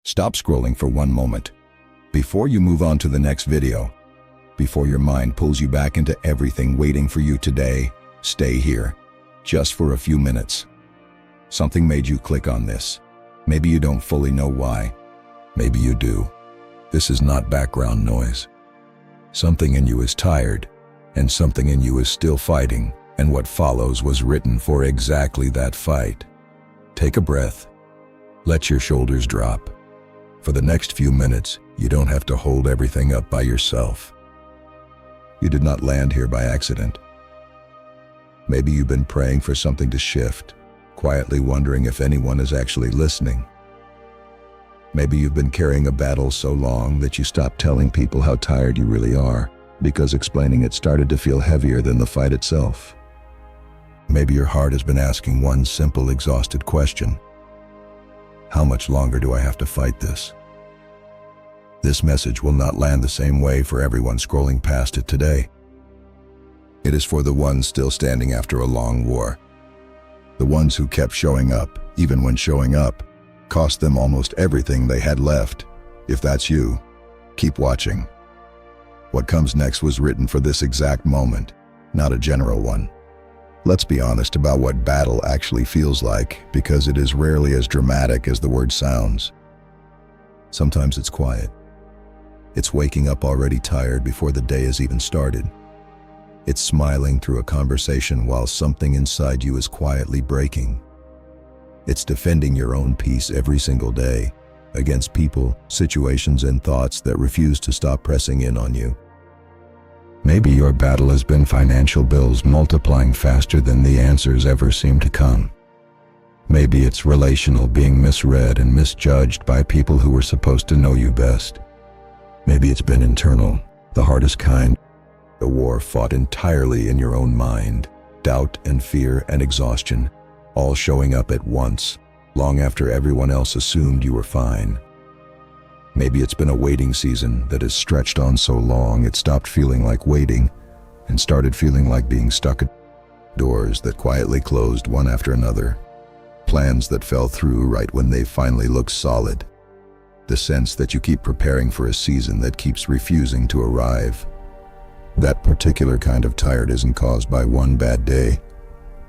Stop scrolling for one moment. Before you move on to the next video, before your mind pulls you back into everything waiting for you today, stay here, just for a few minutes. Something made you click on this. Maybe you don't fully know why. Maybe you do. This is not background noise. Something in you is tired, and something in you is still fighting, and what follows was written for exactly that fight. Take a breath. Let your shoulders drop. For the next few minutes, you don't have to hold everything up by yourself. You did not land here by accident. Maybe you've been praying for something to shift, quietly wondering if anyone is actually listening. Maybe you've been carrying a battle so long that you stopped telling people how tired you really are, because explaining it started to feel heavier than the fight itself. Maybe your heart has been asking one simple, exhausted question. How much longer do I have to fight this? This message will not land the same way for everyone scrolling past it today. It is for the ones still standing after a long war. The ones who kept showing up, even when showing up cost them almost everything they had left. If that's you, keep watching. What comes next was written for this exact moment, not a general one. Let's be honest about what battle actually feels like, because it is rarely as dramatic as the word sounds. Sometimes it's quiet. It's waking up already tired before the day has even started. It's smiling through a conversation while something inside you is quietly breaking. It's defending your own peace every single day against people, situations, and thoughts that refuse to stop pressing in on you. Maybe your battle has been financial bills multiplying faster than the answers ever seem to come. Maybe it's relational, being misread and misjudged by people who were supposed to know you best. Maybe it's been internal, the hardest kind. A war fought entirely in your own mind, doubt and fear and exhaustion, all showing up at once, long after everyone else assumed you were fine. Maybe it's been a waiting season that has stretched on so long it stopped feeling like waiting and started feeling like being stuck at doors that quietly closed one after another. Plans that fell through right when they finally looked solid. The sense that you keep preparing for a season that keeps refusing to arrive. That particular kind of tired isn't caused by one bad day.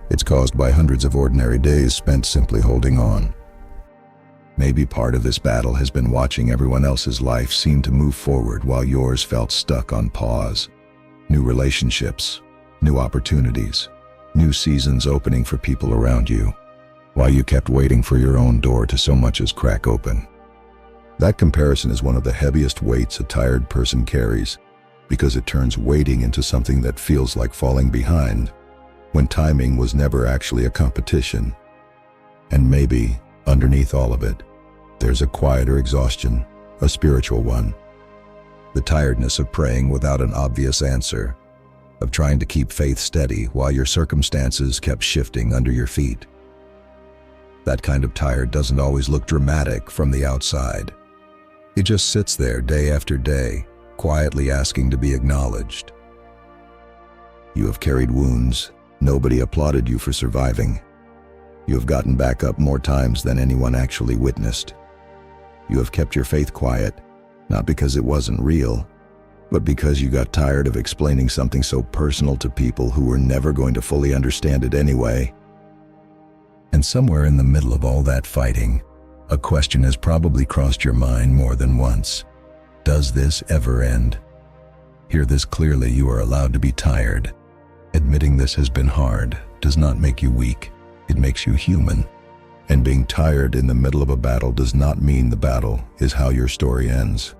It's caused by hundreds of ordinary days spent simply holding on. Maybe part of this battle has been watching everyone else's life seem to move forward while yours felt stuck on pause. New relationships, new opportunities, new seasons opening for people around you, while you kept waiting for your own door to so much as crack open. That comparison is one of the heaviest weights a tired person carries, because it turns waiting into something that feels like falling behind, when timing was never actually a competition. And maybe, underneath all of it, there's a quieter exhaustion, a spiritual one. The tiredness of praying without an obvious answer, of trying to keep faith steady while your circumstances kept shifting under your feet. That kind of tired doesn't always look dramatic from the outside. It just sits there day after day, quietly asking to be acknowledged. You have carried wounds. Nobody applauded you for surviving. You have gotten back up more times than anyone actually witnessed. You have kept your faith quiet, not because it wasn't real, but because you got tired of explaining something so personal to people who were never going to fully understand it anyway. And somewhere in the middle of all that fighting, a question has probably crossed your mind more than once. Does this ever end? Hear this clearly: you are allowed to be tired. Admitting this has been hard does not make you weak. It makes you human. And being tired in the middle of a battle does not mean the battle is how your story ends.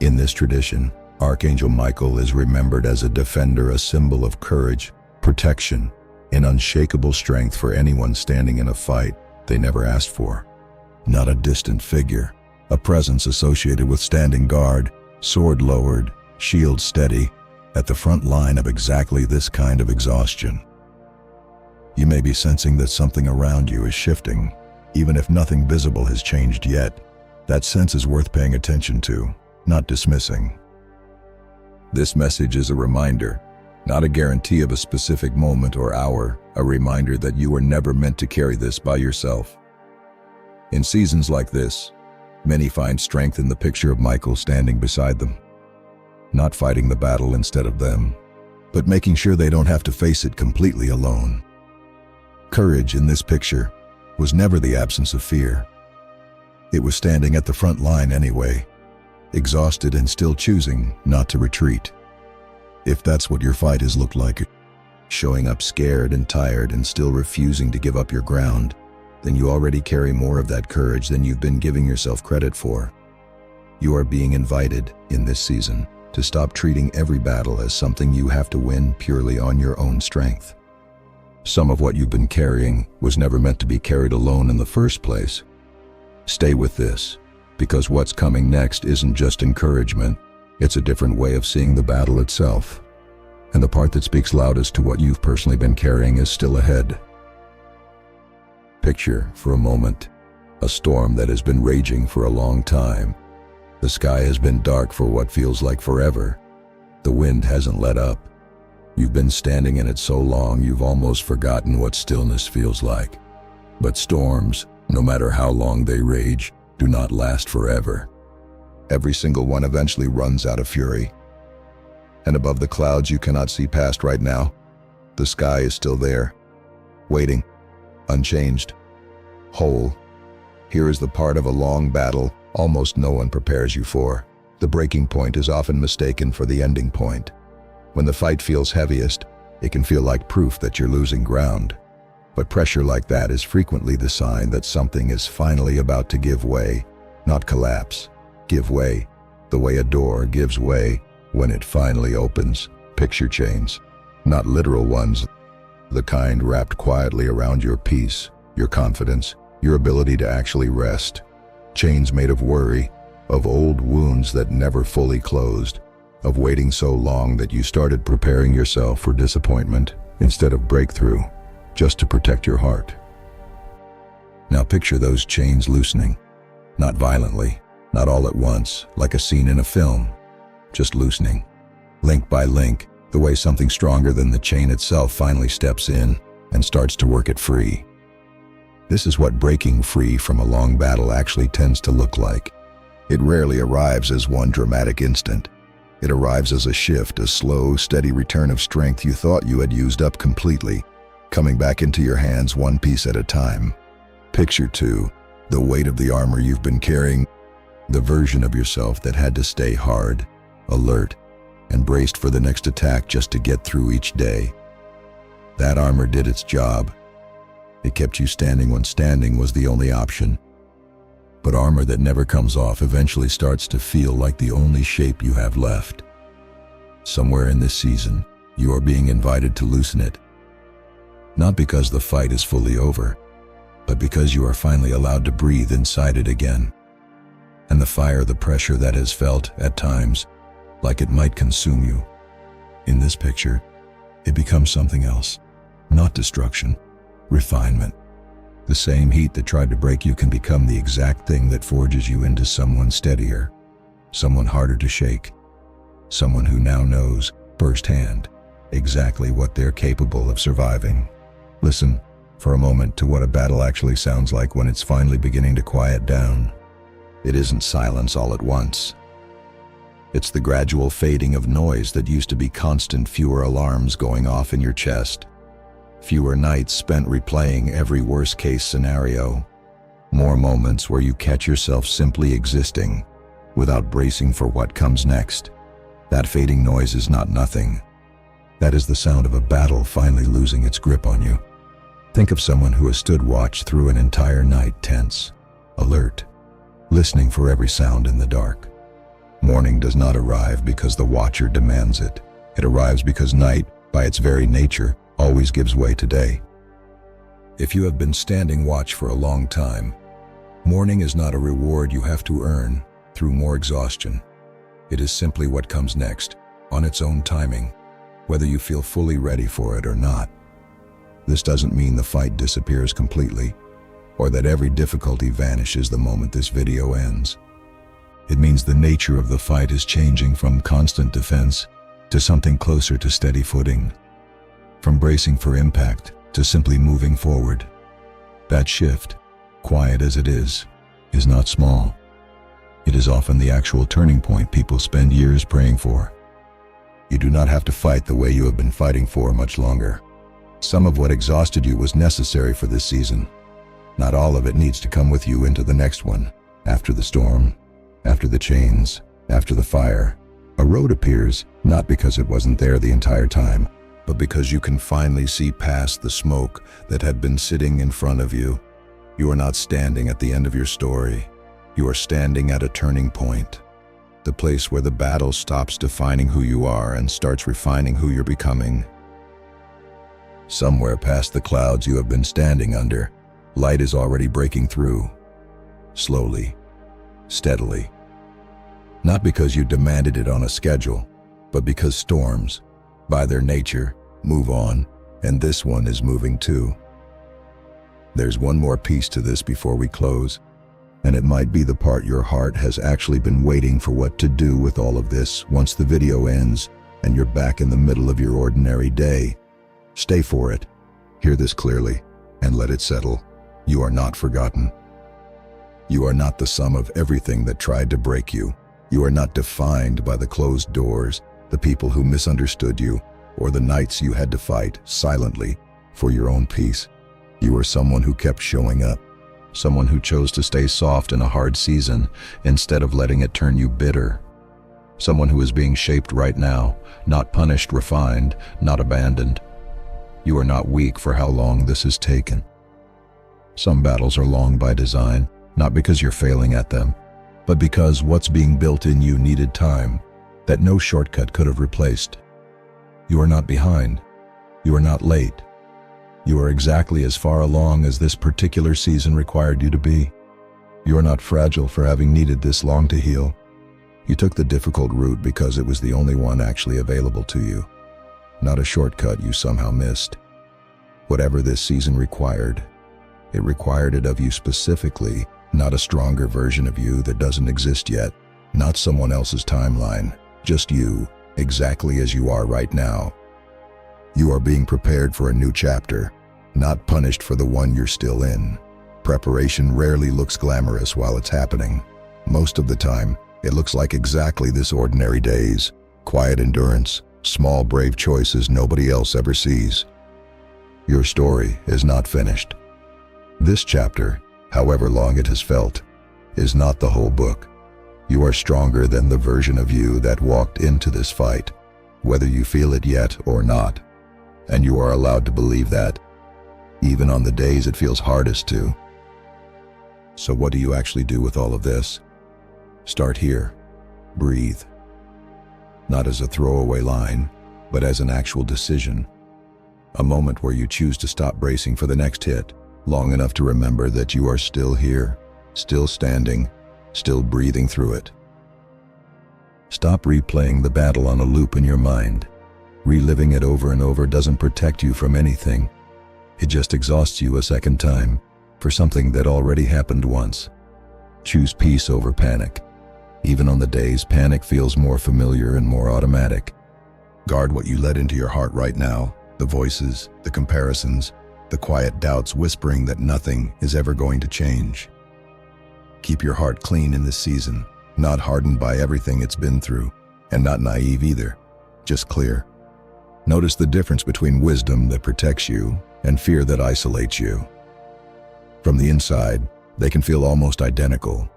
In this tradition, Archangel Michael is remembered as a defender, a symbol of courage, protection, and unshakable strength for anyone standing in a fight they never asked for. Not a distant figure, a presence associated with standing guard, sword lowered, shield steady, at the front line of exactly this kind of exhaustion. You may be sensing that something around you is shifting, even if nothing visible has changed yet. That sense is worth paying attention to, not dismissing. This message is a reminder, not a guarantee of a specific moment or hour, a reminder that you were never meant to carry this by yourself. In seasons like this, Many find strength in the picture of Michael standing beside them, not fighting the battle instead of them, but making sure they don't have to face it completely alone. Courage in this picture was never the absence of fear. It was standing at the front line anyway, exhausted and still choosing not to retreat. If that's what your fight has looked like, showing up scared and tired and still refusing to give up your ground, then you already carry more of that courage than you've been giving yourself credit for. You are being invited, in this season, to stop treating every battle as something you have to win purely on your own strength. Some of what you've been carrying was never meant to be carried alone in the first place. Stay with this, because what's coming next isn't just encouragement, it's a different way of seeing the battle itself. And the part that speaks loudest to what you've personally been carrying is still ahead. Picture, for a moment, a storm that has been raging for a long time. The sky has been dark for what feels like forever. The wind hasn't let up. You've been standing in it so long you've almost forgotten what stillness feels like. But storms, no matter how long they rage, do not last forever. Every single one eventually runs out of fury. And above the clouds you cannot see past right now, the sky is still there, waiting, unchanged, whole. Here is the part of a long battle almost no one prepares you for. The breaking point is often mistaken for the ending point. When the fight feels heaviest, it can feel like proof that you're losing ground. But pressure like that is frequently the sign that something is finally about to give way, not collapse. Give way, the way a door gives way when it finally opens. Picture chains, not literal ones, the kind wrapped quietly around your peace, your confidence, your ability to actually rest. Chains made of worry, of old wounds that never fully closed, of waiting so long that you started preparing yourself for disappointment instead of breakthrough, just to protect your heart. Now picture those chains loosening, not violently, not all at once, like a scene in a film, just loosening, link by link, the way something stronger than the chain itself finally steps in and starts to work it free. This is what breaking free from a long battle actually tends to look like. It rarely arrives as one dramatic instant. It arrives as a shift, a slow, steady return of strength you thought you had used up completely, coming back into your hands one piece at a time. Picture two, the weight of the armor you've been carrying, the version of yourself that had to stay hard, alert, and braced for the next attack just to get through each day. That armor did its job. It kept you standing when standing was the only option. But armor that never comes off eventually starts to feel like the only shape you have left. Somewhere in this season, you are being invited to loosen it. Not because the fight is fully over, but because you are finally allowed to breathe inside it again. And the fire, the pressure that has felt, at times, like it might consume you. In this picture, it becomes something else. Not destruction, refinement. The same heat that tried to break you can become the exact thing that forges you into someone steadier, someone harder to shake, someone who now knows, firsthand, exactly what they're capable of surviving. Listen, for a moment, to what a battle actually sounds like when it's finally beginning to quiet down. It isn't silence all at once. It's the gradual fading of noise that used to be constant, fewer alarms going off in your chest. Fewer nights spent replaying every worst-case scenario. More moments where you catch yourself simply existing, without bracing for what comes next. That fading noise is not nothing. That is the sound of a battle finally losing its grip on you. Think of someone who has stood watch through an entire night, tense, alert, listening for every sound in the dark. Morning does not arrive because the watcher demands it. It arrives because night, by its very nature, always gives way to day. If you have been standing watch for a long time, morning is not a reward you have to earn through more exhaustion. It is simply what comes next, on its own timing, whether you feel fully ready for it or not. This doesn't mean the fight disappears completely, or that every difficulty vanishes the moment this video ends. It means the nature of the fight is changing from constant defense to something closer to steady footing, from bracing for impact to simply moving forward. That shift, quiet as it is not small. It is often the actual turning point people spend years praying for. You do not have to fight the way you have been fighting for much longer. Some of what exhausted you was necessary for this season. Not all of it needs to come with you into the next one. After the storm, after the chains, after the fire, a road appears, not because it wasn't there the entire time, but because you can finally see past the smoke that had been sitting in front of you. You are not standing at the end of your story. You are standing at a turning point. The place where the battle stops defining who you are and starts refining who you're becoming. Somewhere past the clouds you have been standing under, light is already breaking through. Slowly, steadily. Not because you demanded it on a schedule, but because storms, by their nature, move on, and this one is moving too. There's one more piece to this before we close, and it might be the part your heart has actually been waiting for what to do with all of this once the video ends and you're back in the middle of your ordinary day. Stay for it, hear this clearly, and let it settle. You are not forgotten. You are not the sum of everything that tried to break you. You are not defined by the closed doors, the people who misunderstood you, or the nights you had to fight silently for your own peace. You are someone who kept showing up, someone who chose to stay soft in a hard season instead of letting it turn you bitter. Someone who is being shaped right now, not punished, refined, not abandoned. You are not weak for how long this has taken. Some battles are long by design, not because you're failing at them, but because what's being built in you needed time that no shortcut could have replaced. You are not behind. You are not late. You are exactly as far along as this particular season required you to be. You are not fragile for having needed this long to heal. You took the difficult route because it was the only one actually available to you, not a shortcut you somehow missed. Whatever this season required, it required it of you specifically, not a stronger version of you that doesn't exist yet, not someone else's timeline, just you, exactly as you are right now. You are being prepared for a new chapter, not punished for the one you're still in. Preparation rarely looks glamorous while it's happening. Most of the time, it looks like exactly this: ordinary days, quiet endurance, small brave choices nobody else ever sees. Your story is not finished. This chapter, however long it has felt, is not the whole book. You are stronger than the version of you that walked into this fight, whether you feel it yet or not. And you are allowed to believe that, even on the days it feels hardest to. So what do you actually do with all of this? Start here. Breathe. Not as a throwaway line, but as an actual decision. A moment where you choose to stop bracing for the next hit, long enough to remember that you are still here, still standing, still breathing through it. Stop replaying the battle on a loop in your mind. Reliving it over and over doesn't protect you from anything. It just exhausts you a second time for something that already happened once. Choose peace over panic. Even on the days panic feels more familiar and more automatic. Guard what you let into your heart right now, the voices, the comparisons, the quiet doubts whispering that nothing is ever going to change. Keep your heart clean in this season, not hardened by everything it's been through, and not naive either, just clear. Notice the difference between wisdom that protects you and fear that isolates you. From the inside, they can feel almost identical.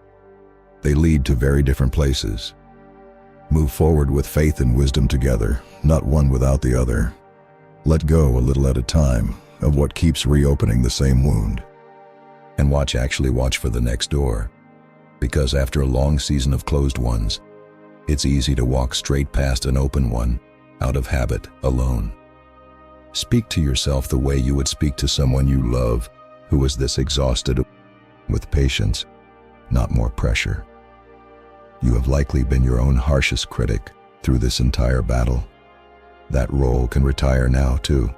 They lead to very different places. Move forward with faith and wisdom together, not one without the other. Let go a little at a time of what keeps reopening the same wound. And watch for the next door. Because after a long season of closed ones, it's easy to walk straight past an open one, out of habit, alone. Speak to yourself the way you would speak to someone you love who is this exhausted, with patience, not more pressure. You have likely been your own harshest critic through this entire battle. That role can retire now too.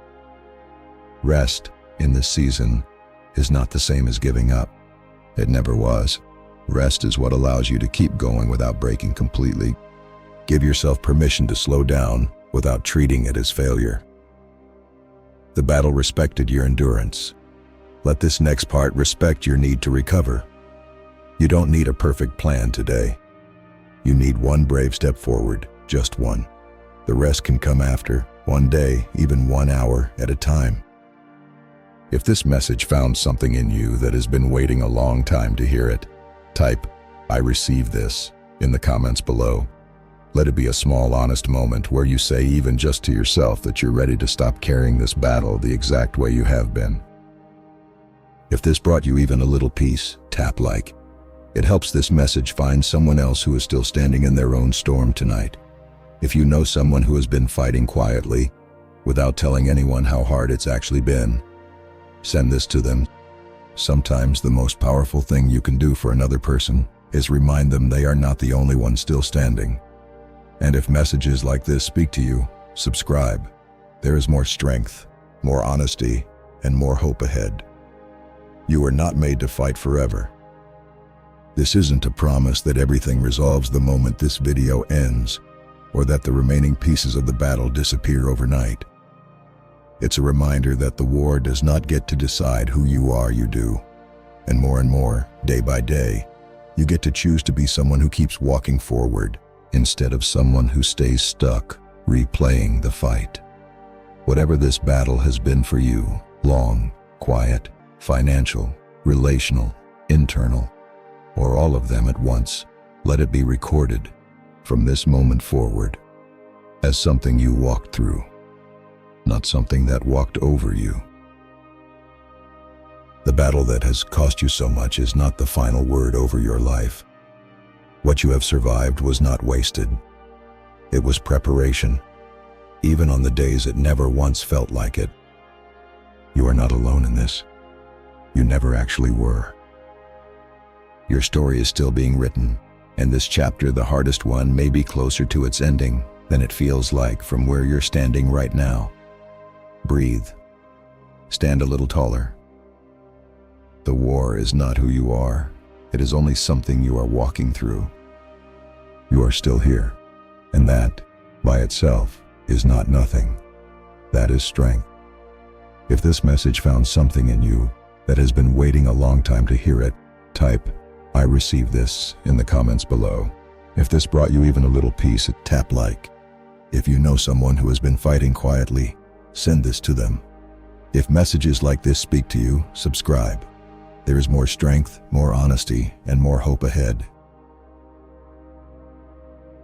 Rest in this season is not the same as giving up. It never was. Rest is what allows you to keep going without breaking completely. Give yourself permission to slow down without treating it as failure. The battle respected your endurance. Let this next part respect your need to recover. You don't need a perfect plan today. You need one brave step forward, just one. The rest can come after, one day, even 1 hour at a time. If this message found something in you that has been waiting a long time to hear it, type, "I receive this," in the comments below. Let it be a small, honest moment where you say, even just to yourself, that you're ready to stop carrying this battle the exact way you have been. If this brought you even a little peace, tap like. It helps this message find someone else who is still standing in their own storm tonight. If you know someone who has been fighting quietly, without telling anyone how hard it's actually been, send this to them. Sometimes the most powerful thing you can do for another person is remind them they are not the only one still standing. And if messages like this speak to you, subscribe. There is more strength, more honesty, and more hope ahead. You are not made to fight forever. This isn't a promise that everything resolves the moment this video ends, or that the remaining pieces of the battle disappear overnight. It's a reminder that the war does not get to decide who you are, you do. And more, day by day, you get to choose to be someone who keeps walking forward, instead of someone who stays stuck, replaying the fight. Whatever this battle has been for you, long, quiet, financial, relational, internal, or all of them at once, let it be recorded, from this moment forward, as something you walked through, not something that walked over you. The battle that has cost you so much is not the final word over your life. What you have survived was not wasted. It was preparation, even on the days it never once felt like it. You are not alone in this. You never actually were. Your story is still being written, and this chapter, the hardest one, may be closer to its ending than it feels like from where you're standing right now. Breathe. Stand a little taller. The war is not who you are. It is only something you are walking through. You are still here, and that, by itself, is not nothing. That is strength. If this message found something in you that has been waiting a long time to hear it, type, "I receive this," in the comments below. If this brought you even a little peace, tap like. If you know someone who has been fighting quietly, send this to them. If messages like this speak to you, subscribe. There is more strength, more honesty, and more hope ahead.